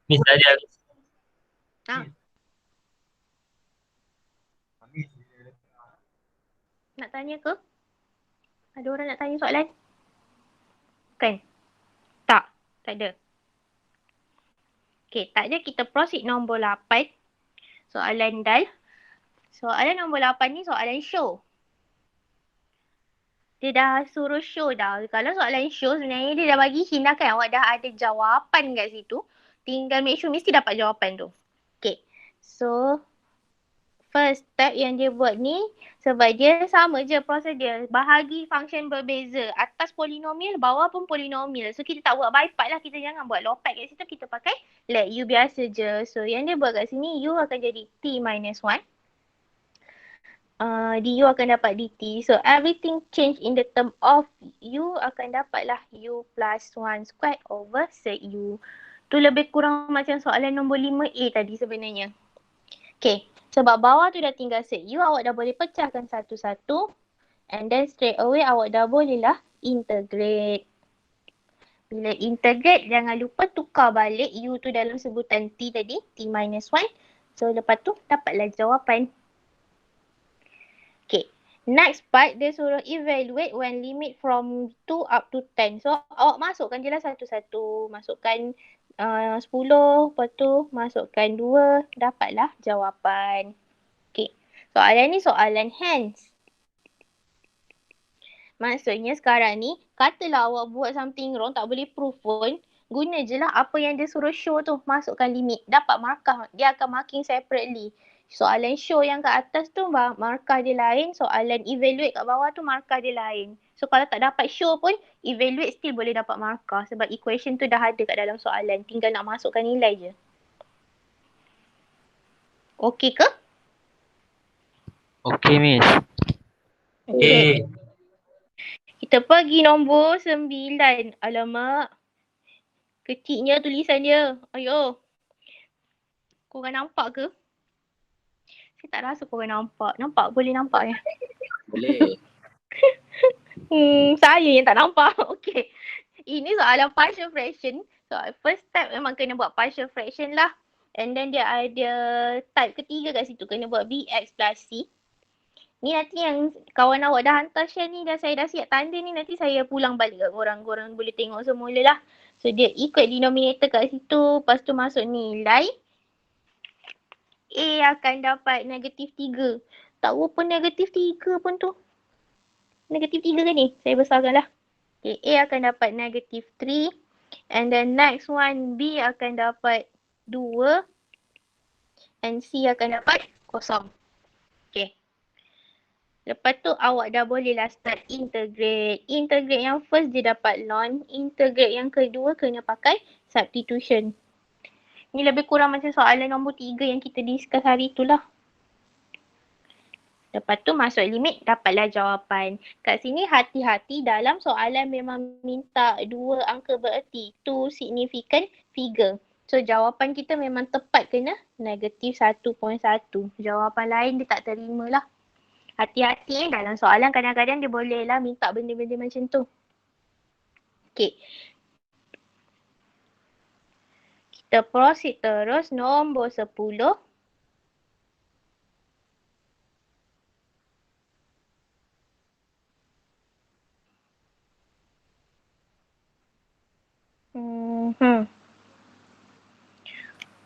Miss ada. Nak tanya ke? Ada orang nak tanya soalan? Kan? Tak ada. Okay, tak ada. Kita proceed nombor 8. Soalan dal. Soalan nombor 8 ni soalan show. Dia dah suruh show dah. Kalau soalan show sebenarnya dia dah bagi hint dah kan. Awak dah ada jawapan kat situ. Tinggal make sure mesti dapat jawapan tu. Okay. So first step yang dia buat ni sebab dia sama je proses dia. Bahagi function berbeza. Atas polinomial, bawah pun polinomial. So kita tak buat by part lah. Kita jangan buat lopat kat situ. Kita pakai let u biasa je. So yang dia buat kat sini, u akan jadi t minus 1. du akan dapat dt. So everything change in the term of u akan dapatlah u plus 1 squared over sec u. Tu lebih kurang macam soalan nombor 5A tadi sebenarnya. Okay, sebab bawah tu dah tinggal sec u, awak dah boleh pecahkan satu-satu. And then straight away awak dah boleh lah integrate. Bila integrate, jangan lupa tukar balik u tu dalam sebutan t tadi, t minus 1. So lepas tu dapatlah jawapan. Okay, next part dia suruh evaluate when limit from 2 up to 10. So awak masukkan je lah satu-satu. Masukkan 10, lepas tu masukkan 2, dapatlah jawapan. Okay, soalan ni soalan hands. Maksudnya sekarang ni, katalah awak buat something wrong, tak boleh prove pun, guna je lah apa yang dia suruh show tu, masukkan limit, dapat markah, dia akan marking separately. Soalan show yang kat atas tu markah dia lain, soalan evaluate kat bawah tu markah dia lain. So kalau tak dapat show pun, evaluate still boleh dapat markah sebab equation tu dah ada kat dalam soalan, tinggal nak masukkan nilai je. Okey ke? Okey, Miss. Okay. Kita pergi nombor 9. Alamak. Kecilnya tulisan dia. Ayo. Korang nampak ke? Saya tak rasa korang nampak. Nampak? Boleh nampak ya? Boleh. Saya yang tak nampak. Okay. Ini soalan partial fraction. So first step memang kena buat partial fraction lah. And then dia ada type ketiga kat situ. Kena buat bx plus c. Ni nanti yang kawan awak dah hantar share ni, dah saya dah siap tanda ni, nanti saya pulang balik kat korang. Korang boleh tengok semula lah. So dia ikut denominator kat situ, lepas tu masuk nilai. A akan dapat negatif 3. Tak rupa negatif 3 pun tu. Negatif 3 kan ni? Saya besarkan lah. Okay, A akan dapat negatif 3. And then next one, B akan dapat 2. And C akan dapat kosong. Okay. Lepas tu awak dah boleh lah start integrate. Integrate yang first dia dapat ln. Integrate yang kedua kena pakai substitution. Ni lebih kurang macam soalan nombor 3 yang kita discuss hari tu lah. Lepas tu masuk limit, dapatlah jawapan. Kat sini hati-hati dalam soalan memang minta 2 angka bererti. Two significant figure. So jawapan kita memang tepat kena negatif 1.1. Jawapan lain dia tak terima lah. Hati-hati dalam soalan kadang-kadang dia boleh lah minta benda-benda macam tu. Okay. Kita proceed terus nombor 10.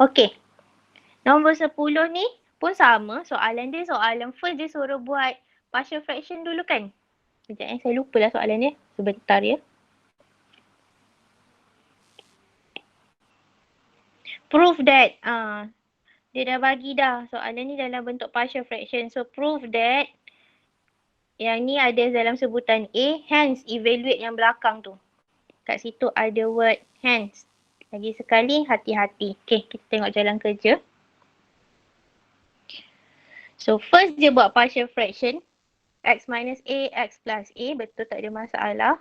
Okay. Nombor 10 ni pun sama. Soalan dia soalan first dia suruh buat partial fraction dulu kan. Sekejap saya lupa lah soalan dia. Sebentar ya. Prove that. Dia dah bagi dah. Soalan ni dalam bentuk partial fraction. So prove that yang ni ada dalam sebutan A. Hence evaluate yang belakang tu. Kat situ ada word hence. Lagi sekali hati-hati. Okay, kita tengok jalan kerja. So first dia buat partial fraction. X minus A, X plus A. Betul, tak ada masalah.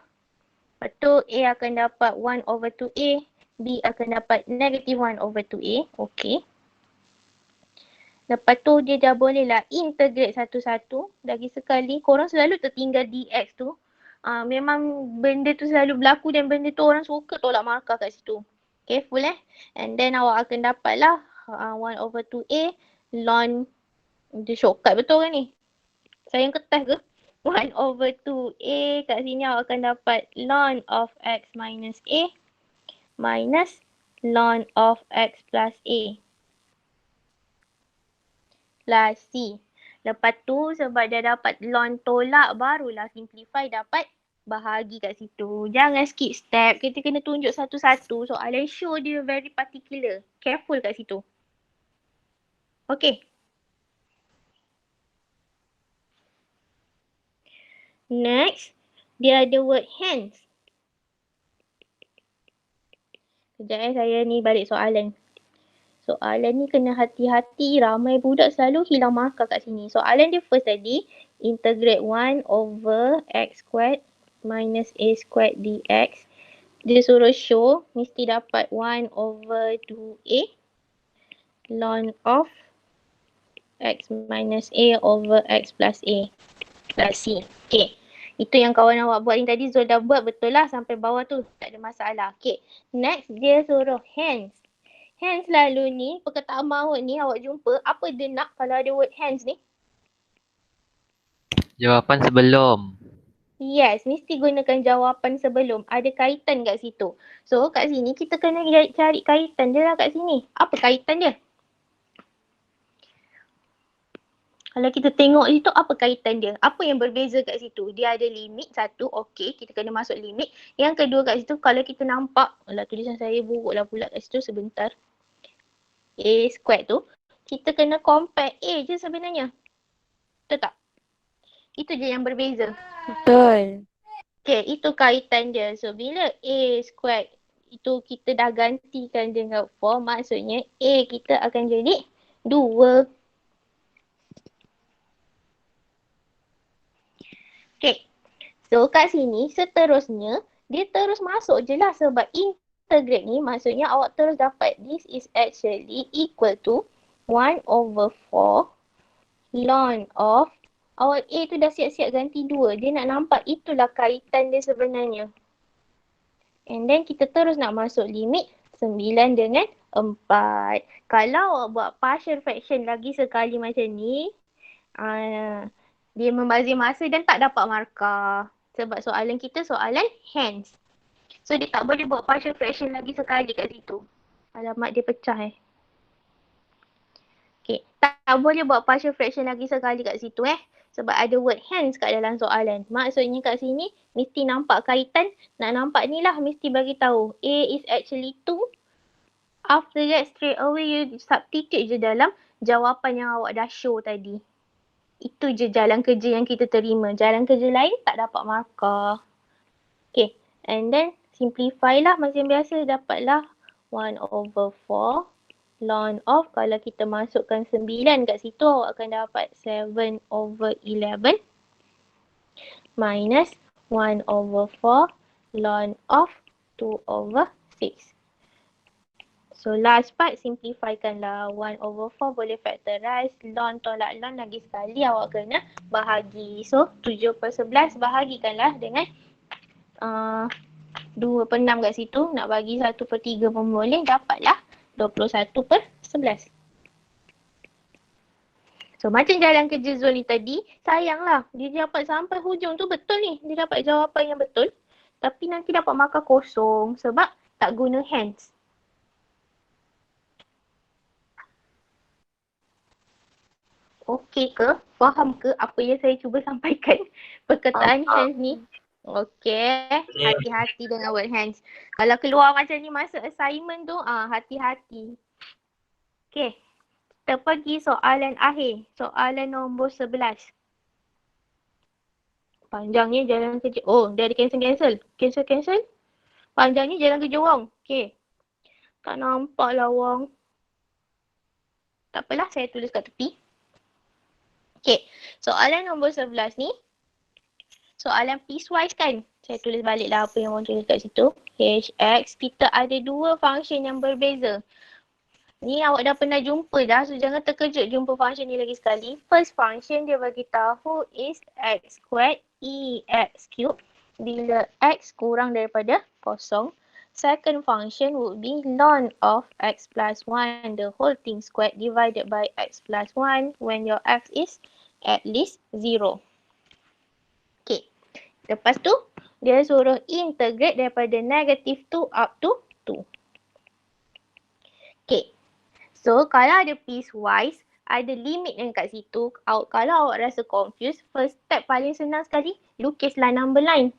Lepas tu A akan dapat 1 over 2A. B akan dapat negative 1 over 2A. Okay. Lepas tu dia dah boleh lah integrate satu-satu. Lagi sekali korang selalu tertinggal DX tu. Memang benda tu selalu berlaku dan benda tu orang suka tolak markah kat situ. Careful And then awak akan dapat lah 1 over 2A ln. Dia shortcut betul kan ni? Saya yang kertas ke? 1 over 2A kat sini awak akan dapat ln of X minus A minus ln of X plus A plus C. Lepas tu sebab dia dapat ln tolak barulah simplify dapat bahagi kat situ. Jangan skip step. Kita kena tunjuk satu-satu. Soalan show dia very particular. Careful kat situ. Okay. Next, dia ada word hence. Sekejap saya ni balik soalan. Soalan ni kena hati-hati. Ramai budak selalu hilang markah kat sini. Soalan dia first tadi. Integrate 1 over x squared minus a squared dx. Dia suruh show. Mesti dapat 1 over 2a. Ln of x minus a over x plus a plus c. Okay. Itu yang kawan awak buat ni tadi. Zul dah buat betul lah sampai bawah tu. Tak ada masalah. Okay. Next dia suruh hence. Hence lalu ni perkataan maut ni awak jumpa. Apa dia nak kalau ada word hence ni? Jawapan sebelum. Yes, mesti gunakan jawapan sebelum. Ada kaitan kat situ. So kat sini kita kena cari kaitan dia lah kat sini. Apa kaitan dia? Kalau kita tengok situ apa kaitan dia? Apa yang berbeza kat situ? Dia ada limit satu, okey, kita kena masuk limit. Yang kedua kat situ kalau kita nampak, alah tulisan saya buruk lah pula kat situ sebentar. A squared tu, kita kena compare A je sebenarnya. Betul tak? Itu je yang berbeza. Betul. Okay, itu kaitan dia. So bila A squared itu kita dah gantikan dengan 4, maksudnya A kita akan jadi 2. Okay. So kat sini seterusnya dia terus masuk je lah sebab integrate ni maksudnya awak terus dapat this is actually equal to 1 over 4 ln of awak A tu dah siap-siap ganti 2. Dia nak nampak itulah kaitan dia sebenarnya. And then kita terus nak masuk limit 9 dengan 4. Kalau awak buat partial fraction lagi sekali macam ni, dia membazir masa dan tak dapat markah. Sebab soalan kita soalan hence. So dia tak boleh buat partial fraction lagi sekali kat situ. Alamat dia pecah Okay, tak boleh buat partial fraction lagi sekali kat situ Sebab ada word hence kat dalam soalan. Maksudnya kat sini mesti nampak kaitan. Nak nampak ni lah mesti bagi tahu A is actually 2. After that straight away you substitute je dalam jawapan yang awak dah show tadi. Itu je jalan kerja yang kita terima. Jalan kerja lain tak dapat markah. Okay. And then simplify lah macam biasa. Dapatlah 1 over 4 ln of. Kalau kita masukkan 9 kat situ awak akan dapat 7 over 11 minus 1 over 4 ln of 2 over 6. So last part simplifykanlah 1 over 4 boleh factorize. Ln tolak ln lagi sekali awak kena bahagi. So 7/11 bahagikanlah dengan 2/6 kat situ. Nak bagi 1/3 pun boleh. Dapatlah 21/11. So macam jalan kerja Zul ni tadi, sayanglah dia dapat sampai hujung tu betul ni. Dia dapat jawapan yang betul. Tapi nanti dapat markah kosong sebab tak guna hence. Okey ke? Faham ke apa yang saya cuba sampaikan? Perkataan hence ni. Okey. Hati-hati dengan word hence. Kalau keluar macam ni masa assignment tu, hati-hati. Okey. Kita pergi soalan akhir. Soalan nombor 11. Panjangnya jalan kerja. Oh, dia ada cancel. Cancel. Panjangnya jalan kerja Wong. Okey. Tak nampak lah Wong. Tak apalah, saya tulis kat tepi. Okay, soalan nombor 11 ni, soalan piecewise kan? Saya tulis balik lah apa yang orang tulis kat situ. Hx, kita ada dua function yang berbeza. Ni awak dah pernah jumpa dah, so jangan terkejut jumpa function ni lagi sekali. First function dia bagi tahu is x squared ex cube bila x kurang daripada 0. Second function would be ln of x plus 1 the whole thing squared divided by x plus 1 when your x is at least 0. Okay. Lepas tu, dia suruh integrate daripada negative 2 up to 2. Okay. So, kalau ada piecewise, ada limit yang kat situ. Kalau awak rasa confused, first step paling senang sekali, lukislah number line.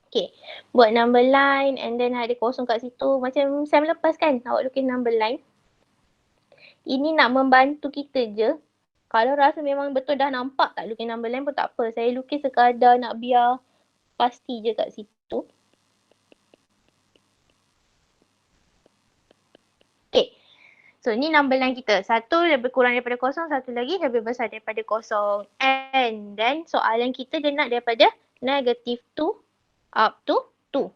Okay, buat number line and then ada kosong kat situ. Macam sem lepas kan, awak lukis number line. Ini nak membantu kita je. Kalau rasa memang betul dah nampak tak lukis number line pun tak apa. Saya lukis sekadar nak biar pasti je kat situ. Okay, So ni number line kita. Satu lebih kurang daripada kosong, satu lagi lebih besar daripada kosong. And then soalan kita dia nak daripada negative 2 up to 2.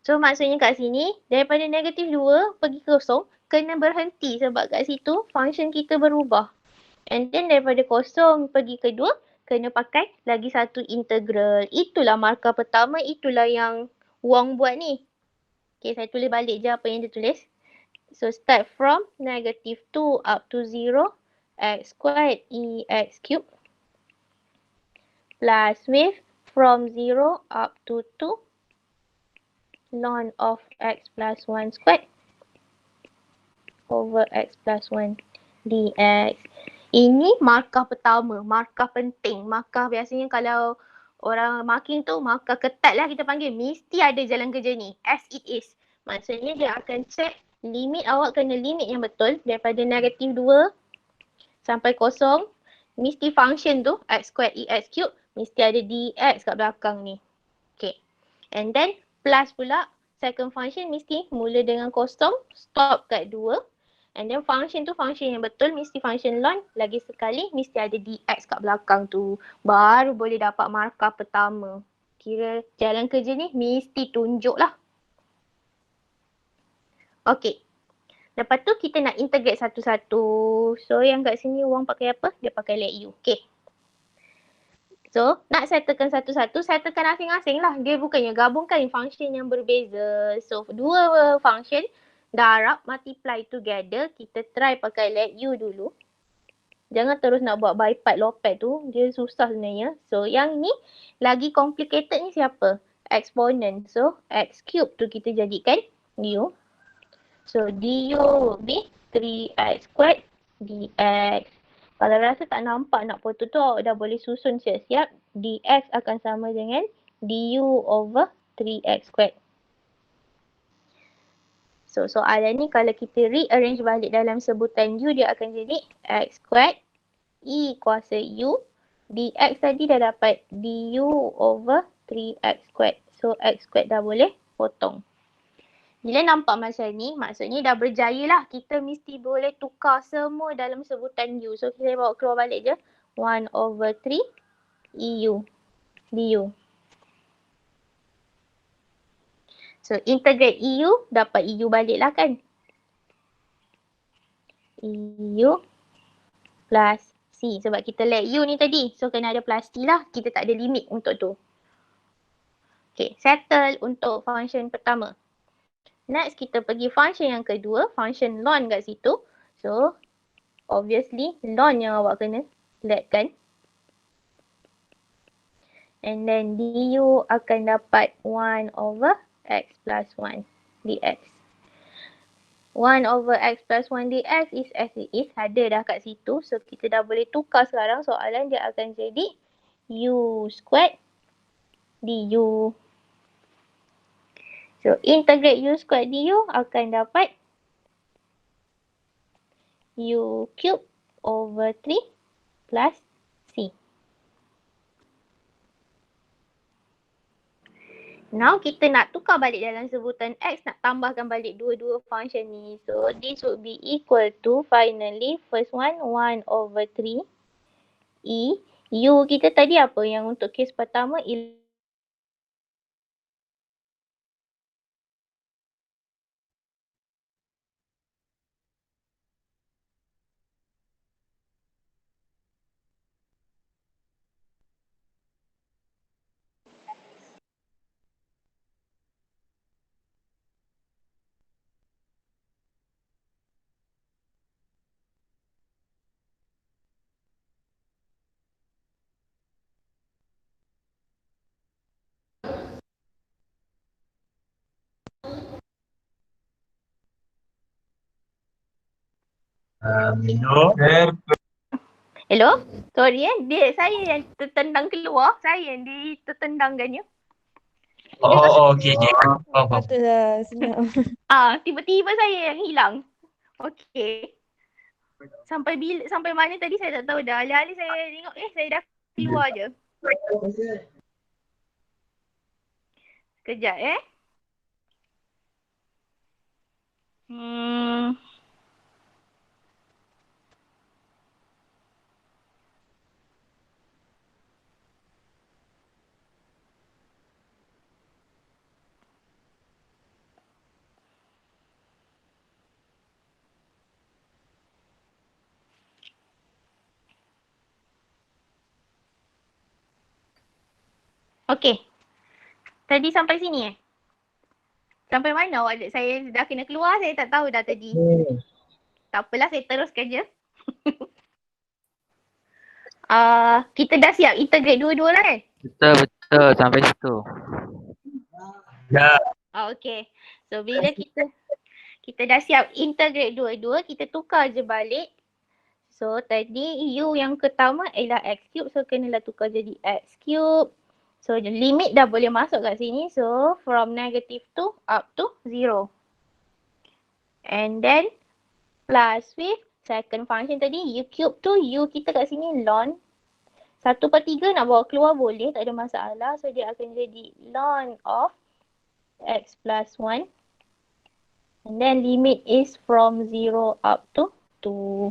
So maksudnya kat sini daripada negative 2 pergi kosong kena berhenti sebab kat situ function kita berubah. And then daripada kosong pergi ke 2 kena pakai lagi satu integral. Itulah markah pertama, itulah yang Wong buat ni. Okay, saya tulis balik je apa yang dia tulis. So start from negative 2 up to 0 x squared ex cube plus with from 0 up to 2 ln of x plus 1 squared over x plus 1 dx. Ini markah pertama, markah penting. Markah biasanya kalau orang marking tu markah ketat lah kita panggil. Mesti ada jalan kerja ni as it is. Maksudnya dia akan check limit, awak kena limit yang betul daripada negative 2 sampai kosong. Mesti function tu x squared ex cube mesti ada dx kat belakang ni. Okay. And then plus pula second function mesti mula dengan kosong, stop kat 2. And then function tu function yang betul mesti function ln. Lagi sekali mesti ada dx kat belakang tu. Baru boleh dapat markah pertama. Kira jalan kerja ni mesti tunjuk lah. Okay. Lepas tu kita nak integrate satu-satu. So yang kat sini Wong pakai apa? Dia pakai let u. Okay. So nak settlekan satu-satu, settlekan asing-asing lah. Dia bukannya gabungkan function yang berbeza. So dua function darab multiply together. Kita try pakai let u dulu. Jangan terus nak buat by part low part tu. Dia susah sebenarnya. So yang ni lagi complicated ni siapa? Exponent. So x cube tu kita jadikan u. So du will be 3x squared dx. Kalau rasa tak nampak nak foto tu, awak dah boleh susun siap-siap. Dx akan sama dengan du over 3x squared. So soalan ni kalau kita rearrange balik dalam sebutan u, dia akan jadi x squared e kuasa u. Dx tadi dah dapat du over 3x squared. So x squared dah boleh potong. Bila nampak macam ni, maksudnya dah berjaya lah. Kita mesti boleh tukar semua dalam sebutan u. So kita bawa keluar balik je. 1 over 3 eu du. So integrate eu, dapat eu balik lah kan. Eu plus c. Sebab kita let u ni tadi. So kena ada plus c lah. Kita tak ada limit untuk tu. Okay, settle untuk function pertama. Next, kita pergi function yang kedua, function ln kat situ. So, obviously, ln yang awak kena letkan. And then, du akan dapat 1 over x plus 1 dx. 1 over x plus 1 dx is as it is. Ada dah kat situ. So, kita dah boleh tukar sekarang. Soalan dia akan jadi u squared du. So, integrate u squared du akan dapat u cube over 3 plus c. Now, kita nak tukar balik dalam sebutan x, nak tambahkan balik dua-dua function ni. So, this would be equal to finally, first one, 1 over 3 e. U kita tadi apa yang untuk kes pertama? Hello? Sorry saya yang tertendang keluar. Saya yang ditertendangkannya. Okay. Faham. Patutlah senang. Tiba-tiba saya yang hilang. Okay. Sampai mana tadi saya tak tahu dah. Alih-alih saya tengok, saya dah keluar je. Sekejap Okay. Tadi sampai sini Sampai mana awak? Saya dah kena keluar, saya tak tahu dah tadi. Tak apalah, saya teruskan je. Kita dah siap integrate dua-dua lah kan? Betul sampai situ. Ya. Okay. So bila kita dah siap integrate dua-dua, kita tukar je balik. So tadi U yang pertama ialah X cube. So kenalah tukar jadi X cube. So limit dah boleh masuk kat sini. So from -2 up to 0. And then plus with second function tadi U cube tu U kita kat sini ln 1/3 nak bawa keluar boleh, tak ada masalah. So dia akan jadi ln of X plus 1. And then limit is from 0 up to 2.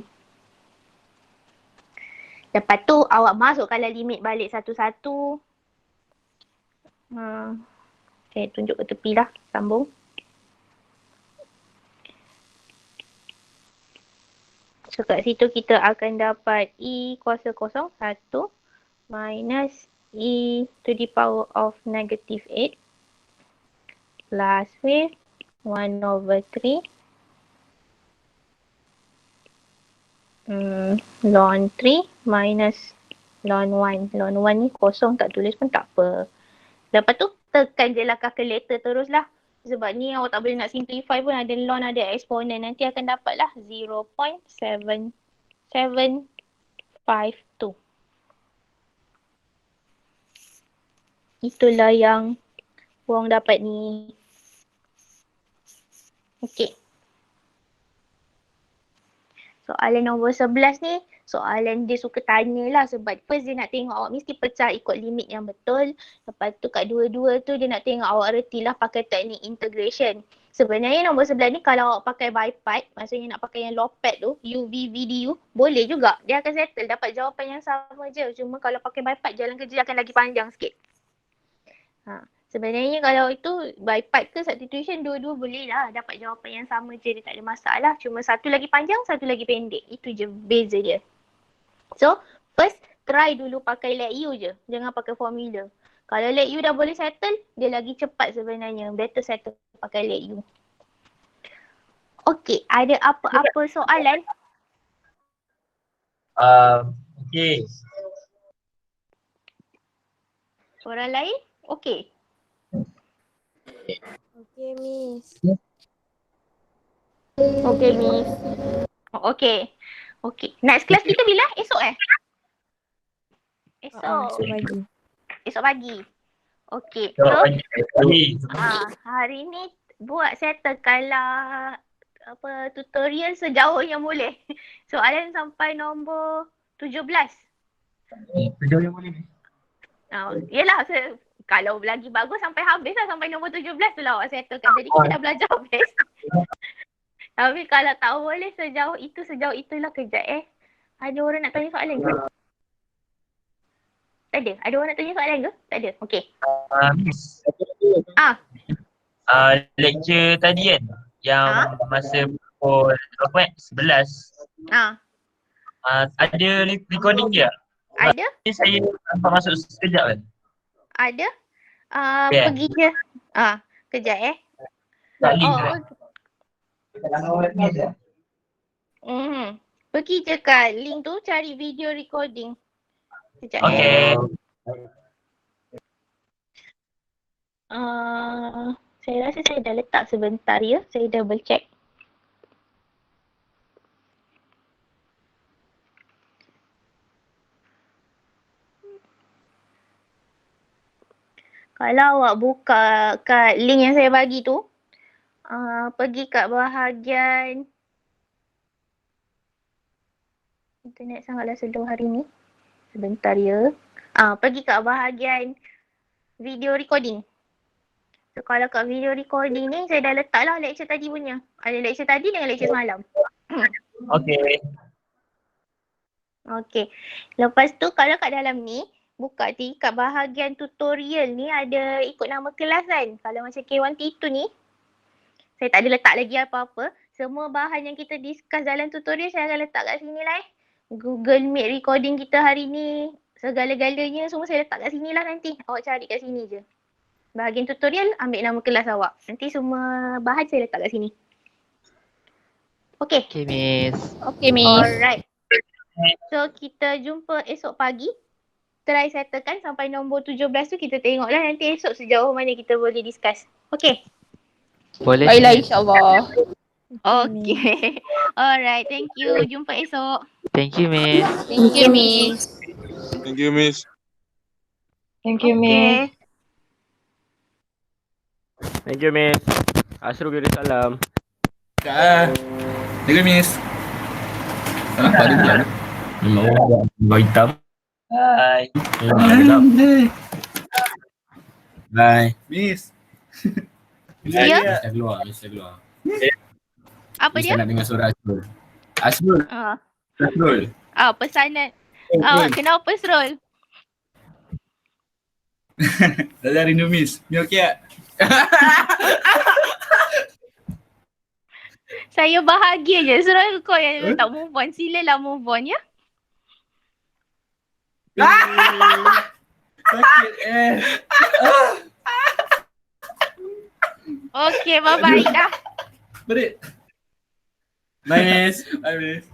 Lepas tu awak masukkanlah limit balik satu-satu. Saya tunjuk ke tepi lah, sambung. So kat situ kita akan dapat E kuasa kosong 1 minus E to the power of -8 plus with 1/3 ln 3 minus ln 1. Ln 1 ni kosong tak tulis pun tak apa. Lepas tu tekan je lah calculator terus lah. Sebab ni awak tak boleh nak simplify pun, ada ln ada eksponen. Nanti akan dapat lah 0.7752. Itulah yang Wong dapat ni. Okay. Soalan nombor 11 ni, soalan dia suka tanya lah sebab first dia nak tengok awak mesti pecah ikut limit yang betul. Lepas tu kat dua-dua tu dia nak tengok awak reti lah pakai teknik integration. Sebenarnya nombor 11 ni kalau awak pakai bipart, maksudnya nak pakai yang low pad tu, UV, VDU, boleh juga. Dia akan settle, dapat jawapan yang sama je. Cuma kalau pakai bipart jalan kerja akan lagi panjang sikit. Sebenarnya kalau itu bipart ke substitution, dua-dua boleh lah dapat jawapan yang sama je, dia tak ada masalah. Cuma satu lagi panjang, satu lagi pendek. Itu je beza dia. So first try dulu pakai let U je, jangan pakai formula. Kalau let U dah boleh settle, dia lagi cepat sebenarnya. Better settle pakai let U. Okay, ada apa-apa soalan? Okay. Orang lain? Okay. Okay, Miss. Okay, Miss. Okay. Okay. Next class kita bila? Esok Esok. Esok pagi. Esok pagi. Okay. So, So, hari ni buat settle kalau tutorial sejauh yang boleh. Soalan sampai nombor 17. Sejauh yang boleh ni. Yelah, kalau lagi bagus sampai habis lah, sampai nombor 17 tu lah awak settlekan. Jadi kita dah belajar habis. Tapi kalau tak boleh sejauh itulah kejap Ada orang nak tanya soalan ke? Tak ada? Ada orang nak tanya soalan ke? Tak ada? Okay. Miss. Ah. Lecture tadi kan, yang masa pukul 11. Ada recording dia? Ada? Saya nampak masuk sekejap kan? Ada? Yeah. Pergi je. Kejap Tak link kan? Pergi je kat link tu, cari video recording. Kejap Okay. Saya rasa saya dah letak sebentar ya. Saya double check. Kalau awak buka kat link yang saya bagi tu, pergi kat bahagian internet sangatlah slow hari ni. Sebentar ya. Pergi kat bahagian video recording. So kalau kat video recording ni saya dah letak lah lecture tadi punya. Ada lecture tadi dengan lecture semalam. Okay. Okay. Lepas tu kalau kat dalam ni, buka kat bahagian tutorial ni ada ikut nama kelas kan. Kalau macam K1 T2 ni, saya tak ada letak lagi apa-apa. Semua bahan yang kita discuss dalam tutorial saya akan letak kat sini lah Google Meet recording kita hari ni segala-galanya semua saya letak kat sini lah nanti. Awak cari kat sini je. Bahagian tutorial ambil nama kelas awak. Nanti semua bahan saya letak kat sini. Okay. Okay, Miss. Okay, Miss. Alright. So kita jumpa esok pagi. Try settlekan sampai nombor 17 tu kita tengoklah nanti esok sejauh mana kita boleh discuss. Okay. Boleh. Baiklah, Miss. insyaAllah. Okay. Alright, thank you. Jumpa esok. Thank you, Miss. Thank you, Miss. Thank you, Miss. Thank you, Miss. Okay. Thank you, Miss. Asrul kirim salam. Thank you, Miss. Nampak dia pula. Memang orang buat hitam. Bye. Bye. Miss. Ya? Miss dah keluar. Apa Miss dia? nak dengar suara Asrul. Asrul. Asrul. Pesanan. Kenapa Srol? Dah rindu Miss. Mi okey tak? Saya bahagia je. Srol kau yang tak move on. Silalah move on ya. Sakit Okay, bye-bye dah. Balik. Bye, Miss. Bye, Miss.